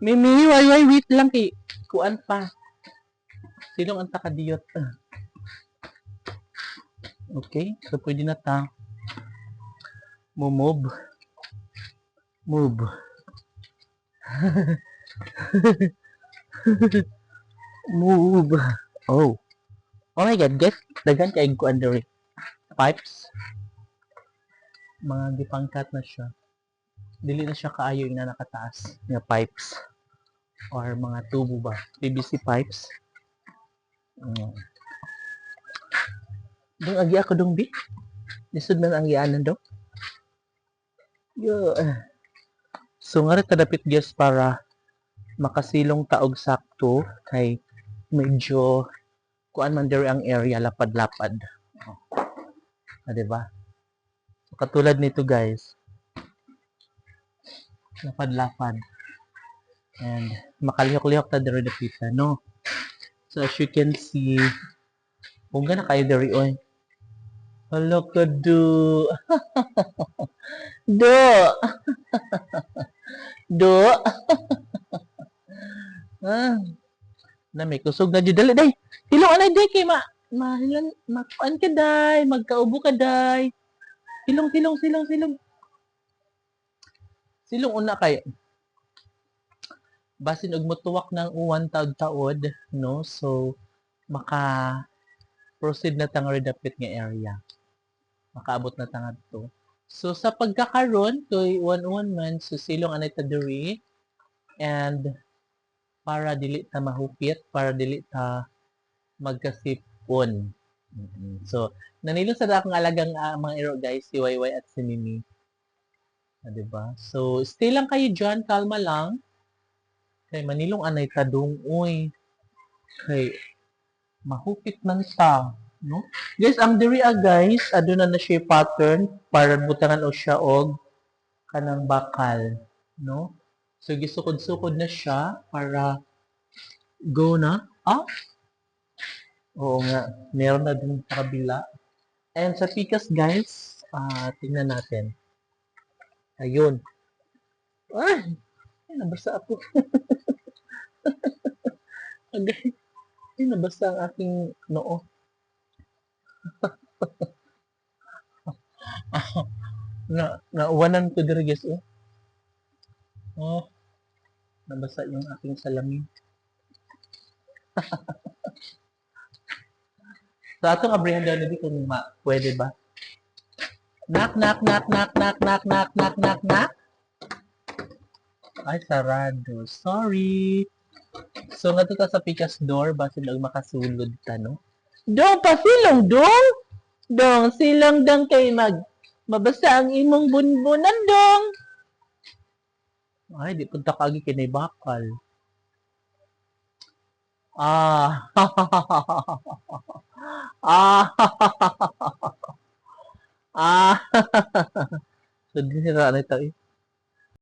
Mimi, why, wait lang kay kuan pa. Silong ang takadiyot. Okay, so pwede na ta. Move. Move. Move. Oh. Oh my god, guys, daghan kay kuan diri. Pipes. Mga gipangkat na siya. Dili na siya kaayo na nakataas nga pipes or mga tubo ba, PVC pipes. Dong agi ako dong bi. Lisod man ang gianan do. Yo. So nga kadapit guys para makasilong taog sakto kay medyo kuan man diri ang area lapad-lapad. Diba? So, katulad nito guys. Lapad-lapad. And makalihok-lihok ta diri dapita, no? So as you can see, bunga na kayo diri oy. Hello ka do. Do. Do. Na may kusog na jud dali day. Hilong anay day kay makuan ka day, magkaubo ka day. Silong. Silong una kay basin og motuwak ng uwan taod-taod, no? So maka proceed na tang redapit nga area. Makaabot na tangad to. So sa pagkakaron kay 101 man so silong anay ta diri and para dili ta mahupit, para dili ta magkasipon. So nanilo sa akong alagang mga iro guys, si YY at si Mimi. Diba? So stay lang kayo dyan, kalma lang. Kay manilong anay ta dong uy. Kay mahupit man ta, no? Guys, ang diri guys, aduna na siya pattern para butangan o siya og kanang bakal, no? So gisukod-sukod na siya para go na. Oo nga, meron na din sa kabila. And sa pikas guys, tingnan natin. Ayun. Ay, nabasa ako. Okay. Ay, nabasa ang aking noo. Nauwanan ko diri guys, oh. Oh, nabasa yung aking salamin. So, atong abrihan daw nabi kung pwede ba? Knock. Ay, sarado. Sorry. So, nga ta sa pikas door, basin lang makasulod ta, no? Dong, pasilong, dong! Dong, silang dang kay mabasa ang imong bunbunan, dong! Ay, di punta kagi kinay bakal. So, di sila na ito eh.